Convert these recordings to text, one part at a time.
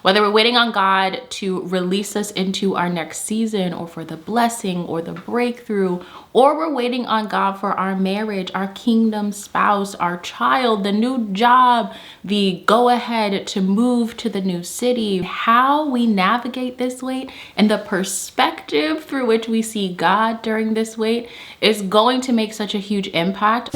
Whether we're waiting on God to release us into our next season, or for the blessing or the breakthrough, or we're waiting on God for our marriage, our kingdom spouse, our child, the new job, the go ahead to move to the new city, how we navigate this wait and the perspective through which we see God during this wait is going to make such a huge impact.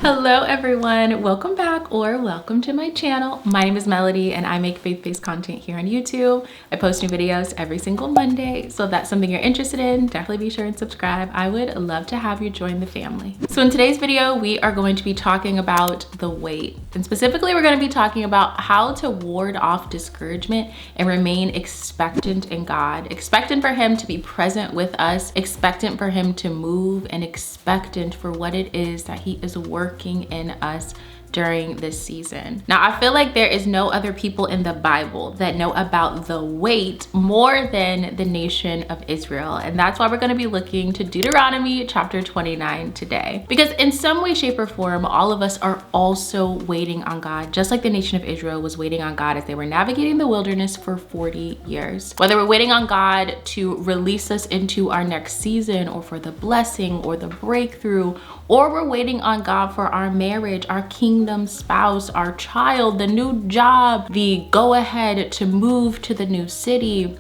Hello everyone, welcome back or welcome to my channel. My name is Melody and I make faith-based content here on YouTube. I post new videos every single Monday, so if that's something you're interested in, definitely be sure and subscribe. I would love to have you join the family. So in today's video, we are going to be talking about the wait, and specifically we're going to be talking about how to ward off discouragement and remain expectant in God. Expectant for Him to be present with us, expectant for Him to move, and expectant for what it is that He is working in us during this season. Now, I feel like there is no other people in the Bible that know about the wait more than the nation of Israel. And that's why we're going to be looking to Deuteronomy chapter 29 today. Because in some way, shape, or form, all of us are also waiting on God, just like the nation of Israel was waiting on God as they were navigating the wilderness for 40 years. Whether we're waiting on God to release us into our next season, or for the blessing or the breakthrough, or we're waiting on God for our marriage, our kingdom spouse, our child, the new job, the go ahead to move to the new city,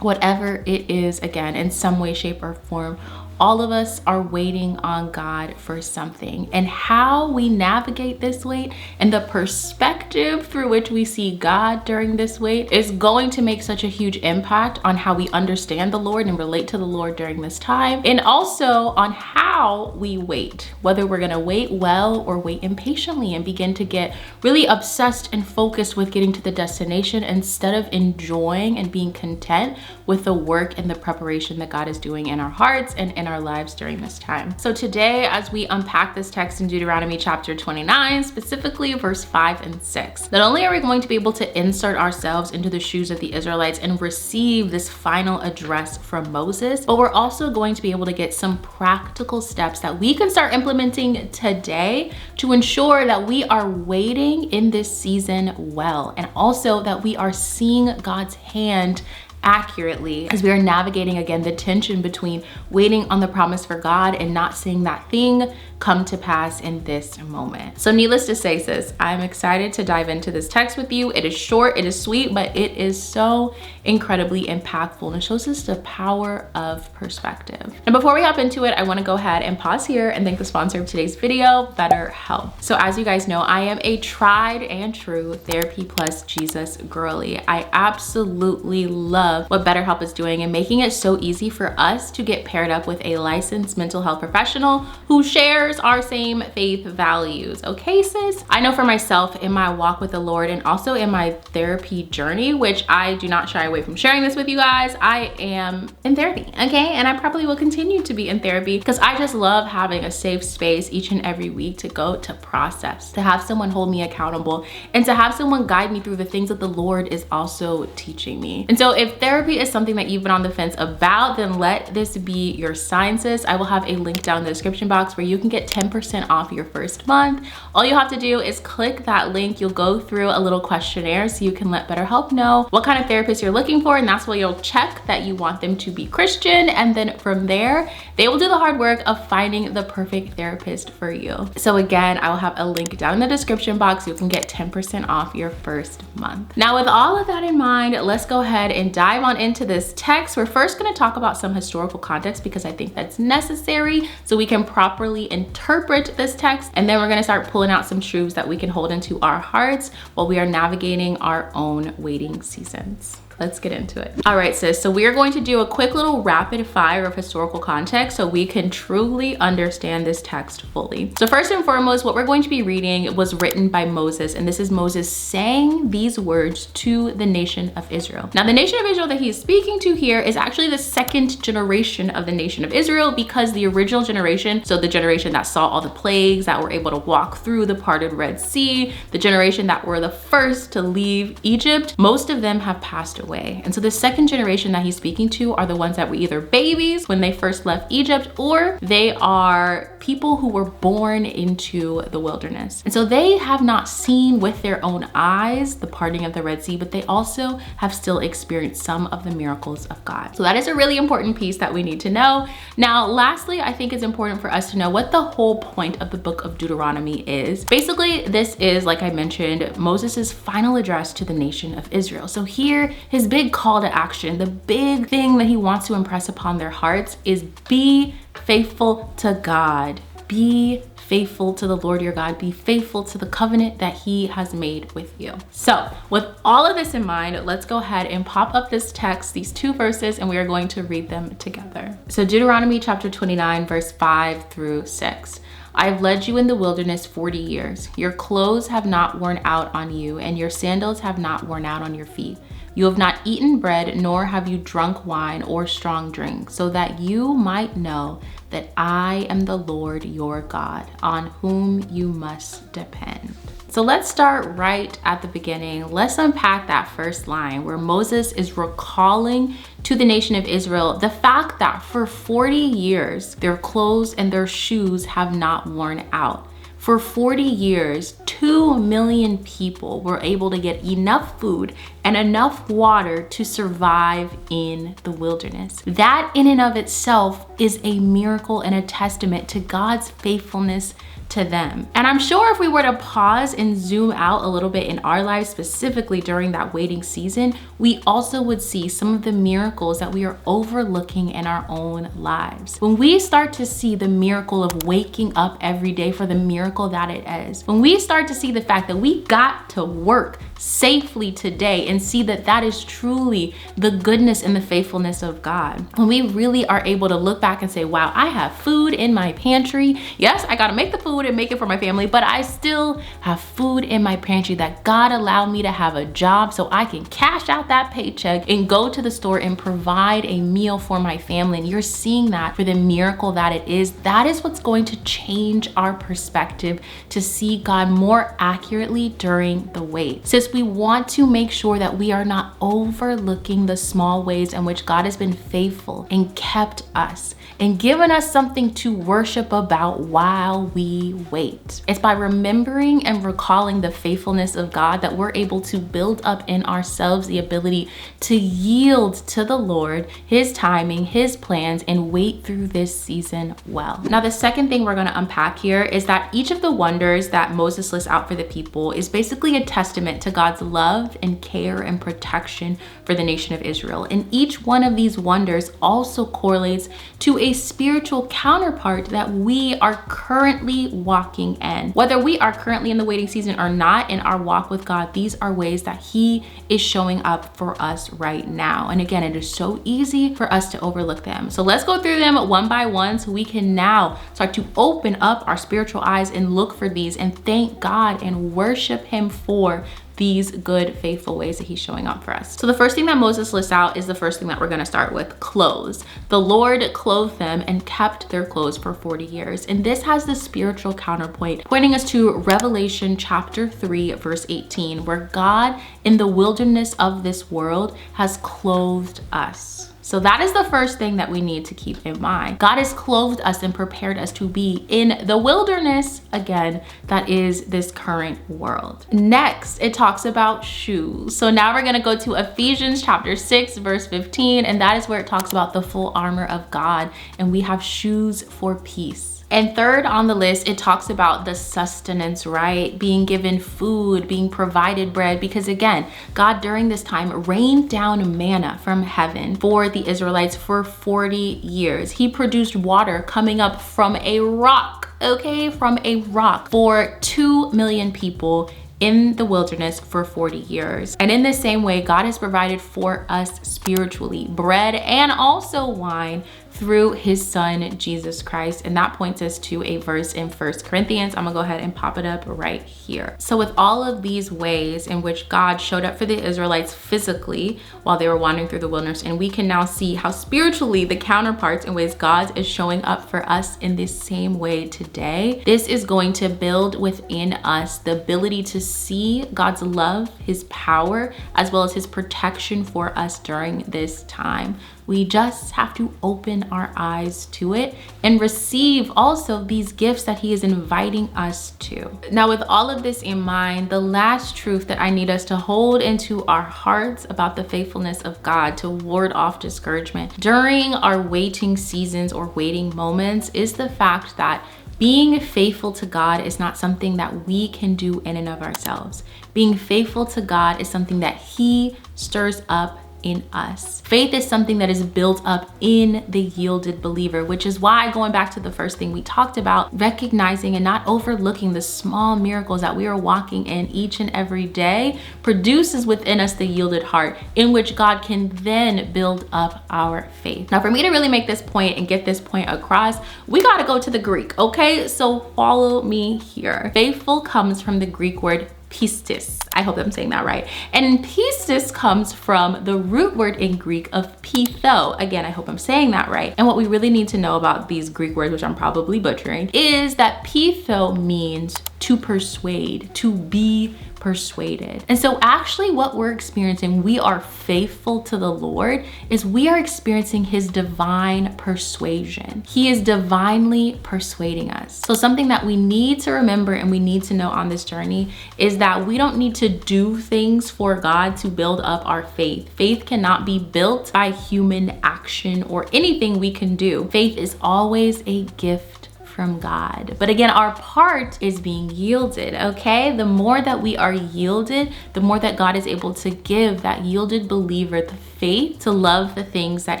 whatever it is, again, in some way, shape, or form, all of us are waiting on God for something. And how we navigate this wait and the perspective through which we see God during this wait is going to make such a huge impact on how we understand the Lord and relate to the Lord during this time, and also on how we wait, whether we're gonna wait well or wait impatiently and begin to get really obsessed and focused with getting to the destination instead of enjoying and being content with the work and the preparation that God is doing in our hearts and in our lives during this time. So today, as we unpack this text in Deuteronomy chapter 29, specifically verse 5 and 6, not only are we going to be able to insert ourselves into the shoes of the Israelites and receive this final address from Moses, but we're also going to be able to get some practical steps that we can start implementing today to ensure that we are waiting in this season well, and also that we are seeing God's hand accurately as we are navigating, again, the tension between waiting on the promise for God and not seeing that thing come to pass in this moment. So needless to say, sis, I'm excited to dive into this text with you. It is short, it is sweet, but it is so incredibly impactful, and it shows us the power of perspective. And before we hop into it, I want to go ahead and pause here and thank the sponsor of today's video, BetterHelp. So as you guys know, I am a tried and true therapy plus Jesus girly. I absolutely love what BetterHelp is doing and making it so easy for us to get paired up with a licensed mental health professional who shares our same faith values. Okay, sis? I know for myself in my walk with the Lord and also in my therapy journey, which I do not shy away from sharing this with you guys, I am in therapy, okay? And I probably will continue to be in therapy because I just love having a safe space each and every week to go to process, to have someone hold me accountable, and to have someone guide me through the things that the Lord is also teaching me. And so if therapy is something that you've been on the fence about, then let this be your sign, sis. I will have a link down in the description box where you can get 10% off your first month. All you have to do is click that link. You'll go through a little questionnaire so you can let BetterHelp know what kind of therapist you're looking for, and that's where you'll check that you want them to be Christian, and then from there they will do the hard work of finding the perfect therapist for you. So again, I will have a link down in the description box so you can get 10% off your first month. Now, with all of that in mind, let's go ahead and dive on into this text. We're first going to talk about some historical context because I think that's necessary so we can properly interpret this text, and then we're going to start pulling out some truths that we can hold into our hearts while we are navigating our own waiting seasons. Let's get into it. All right, sis, so we are going to do a quick little rapid fire of historical context so we can truly understand this text fully. So first and foremost, what we're going to be reading was written by Moses, and this is Moses saying these words to the nation of Israel. Now, the nation of Israel that he is speaking to here is actually the second generation of the nation of Israel, because the original generation, so the generation that saw all the plagues, that were able to walk through the parted Red Sea, the generation that were the first to leave Egypt, most of them have passed away. way. And so the second generation that he's speaking to are the ones that were either babies when they first left Egypt, or they are people who were born into the wilderness. And so they have not seen with their own eyes the parting of the Red Sea, but they also have still experienced some of the miracles of God. So that is a really important piece that we need to know. Now, lastly, I think it's important for us to know what the whole point of the book of Deuteronomy is. Basically, this is, like I mentioned, Moses's final address to the nation of Israel. So here, his big call to action, the big thing that he wants to impress upon their hearts is be faithful to God. Be faithful to the Lord your God. Be faithful to the covenant that he has made with you. So with all of this in mind, let's go ahead and pop up this text, these two verses, and we are going to read them together. So Deuteronomy chapter 29, verse 5 through 6. I have led you in the wilderness 40 years. Your clothes have not worn out on you, and your sandals have not worn out on your feet. You have not eaten bread, nor have you drunk wine or strong drink, so that you might know that I am the Lord your God, on whom you must depend. So let's start right at the beginning. Let's unpack that first line where Moses is recalling to the nation of Israel the fact that for 40 years, their clothes and their shoes have not worn out. For 40 years, 2 million people were able to get enough food and enough water to survive in the wilderness. That in and of itself is a miracle and a testament to God's faithfulness to them. And I'm sure if we were to pause and zoom out a little bit in our lives, specifically during that waiting season, we also would see some of the miracles that we are overlooking in our own lives. When we start to see the miracle of waking up every day for the miracle that it is, when we start to see the fact that we got to work safely today and see that that is truly the goodness and the faithfulness of God, when we really are able to look back and say, wow, I have food in my pantry. Yes, I gotta make the food and make it for my family, but I still have food in my pantry that God allowed me to have a job so I can cash out that paycheck and go to the store and provide a meal for my family. And you're seeing that for the miracle that it is. That is what's going to change our perspective to see God more accurately during the wait. Since we want to make sure that we are not overlooking the small ways in which God has been faithful and kept us and given us something to worship about while we wait. It's by remembering and recalling the faithfulness of God that we're able to build up in ourselves the ability to yield to the Lord, his timing, his plans, and wait through this season well. Now, the second thing we're going to unpack here is that each of the wonders that Moses lists out for the people is basically a testament to God's love and care and protection for the nation of Israel. And each one of these wonders also correlates to a spiritual counterpart that we are currently walking in. Whether we are currently in the waiting season or not in our walk with God, these are ways that he is showing up for us right now. And again, it is so easy for us to overlook them. So let's go through them one by one so we can now start to open up our spiritual eyes and look for these and thank God and worship him for these good, faithful ways that he's showing up for us. So the first thing that Moses lists out is the first thing that we're gonna start with, clothes. The Lord clothed them and kept their clothes for 40 years. And this has the spiritual counterpoint, pointing us to Revelation chapter 3, verse 18, where God in the wilderness of this world has clothed us. So that is the first thing that we need to keep in mind. God has clothed us and prepared us to be in the wilderness, again, that is this current world. Next, it talks about shoes. So now we're gonna go to Ephesians chapter 6, verse 15, and that is where it talks about the full armor of God, and we have shoes for peace. And third on the list, it talks about the sustenance, right? Being given food, being provided bread, because again, God during this time rained down manna from heaven for the Israelites for 40 years. He produced water coming up from a rock, okay? From a rock for 2 million people in the wilderness for 40 years. And in the same way, God has provided for us spiritually bread and also wine through his son, Jesus Christ. And that points us to a verse in 1 Corinthians. I'm gonna go ahead and pop it up right here. So with all of these ways in which God showed up for the Israelites physically while they were wandering through the wilderness, and we can now see how spiritually the counterparts in ways God is showing up for us in this same way today. This is going to build within us the ability to see God's love, his power, as well as his protection for us during this time. We just have to open our eyes to it and receive also these gifts that he is inviting us to. Now, with all of this in mind, the last truth that I need us to hold into our hearts about the faithfulness of God to ward off discouragement during our waiting seasons or waiting moments is the fact that being faithful to God is not something that we can do in and of ourselves. Being faithful to God is something that he stirs up in us. Faith is something that is built up in the yielded believer, which is why, going back to the first thing we talked about, recognizing and not overlooking the small miracles that we are walking in each and every day produces within us the yielded heart in which God can then build up our faith. Now, for me to really make this point and get this point across, we got to go to the Greek, okay? So follow me here. Faithful comes from the Greek word pistis. I hope I'm saying that right. And pistis comes from the root word in Greek of pitho. Again, I hope I'm saying that right. And what we really need to know about these Greek words, which I'm probably butchering, is that pitho means to persuade, to be persuaded. And so actually what we're experiencing, we are faithful to the Lord, is we are experiencing his divine persuasion. He is divinely persuading us. So something that we need to remember and we need to know on this journey is that we don't need to do things for God to build up our faith. Faith cannot be built by human action or anything we can do. Faith is always a gift from God. But again, our part is being yielded, okay? The more that we are yielded, the more that God is able to give that yielded believer the faith to love the things that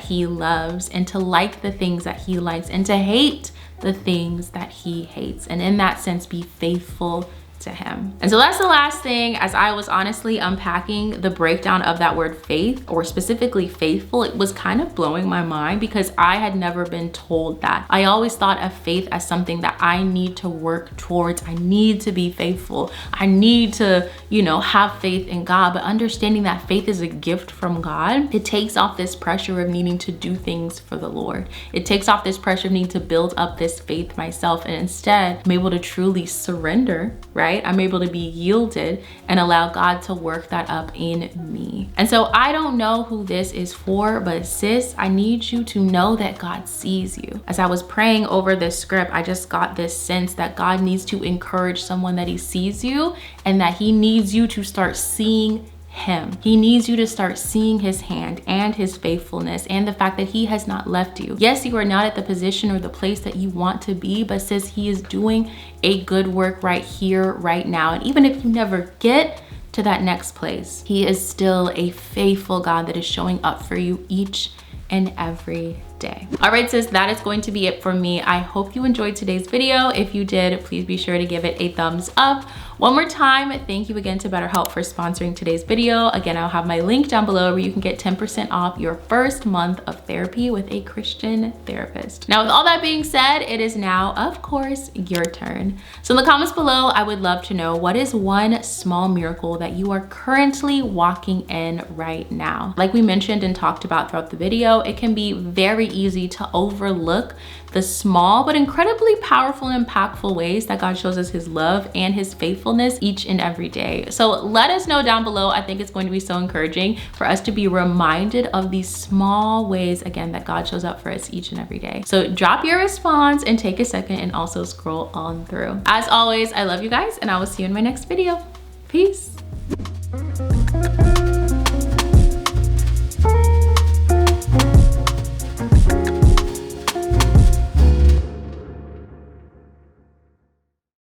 he loves and to like the things that he likes and to hate the things that he hates. And in that sense, be faithful to him. And so that's the last thing. As I was honestly unpacking the breakdown of that word faith, or specifically faithful, it was kind of blowing my mind because I had never been told that. I always thought of faith as something that I need to work towards. I need to be faithful. I need to, have faith in God. But understanding that faith is a gift from God, it takes off this pressure of needing to do things for the Lord. It takes off this pressure of needing to build up this faith myself. And instead, I'm able to truly surrender, right? I'm able to be yielded and allow God to work that up in me. And so I don't know who this is for, but sis, I need you to know that God sees you. As I was praying over this script, I just got this sense that God needs to encourage someone that he sees you and that he needs you to start seeing him. He needs you to start seeing his hand and his faithfulness and the fact that he has not left you. Yes, you are not at the position or the place that you want to be, but sis, he is doing a good work right here, right now. And even if you never get to that next place, he is still a faithful God that is showing up for you each and every day. All right, sis, that is going to be it for me. I hope you enjoyed today's video. If you did, please be sure to give it a thumbs up. One more time, thank you again to BetterHelp for sponsoring today's video. Again, I'll have my link down below where you can get 10% off your first month of therapy with a Christian therapist. Now, with all that being said, it is now, of course, your turn. So in the comments below, I would love to know, what is one small miracle that you are currently walking in right now? Like we mentioned and talked about throughout the video, it can be very easy to overlook the small but incredibly powerful and impactful ways that God shows us his love and his faithfulness each and every day. So let us know down below. I think it's going to be so encouraging for us to be reminded of these small ways, again, that God shows up for us each and every day. So drop your response and take a second and also scroll on through. As always, I love you guys and I will see you in my next video. Peace.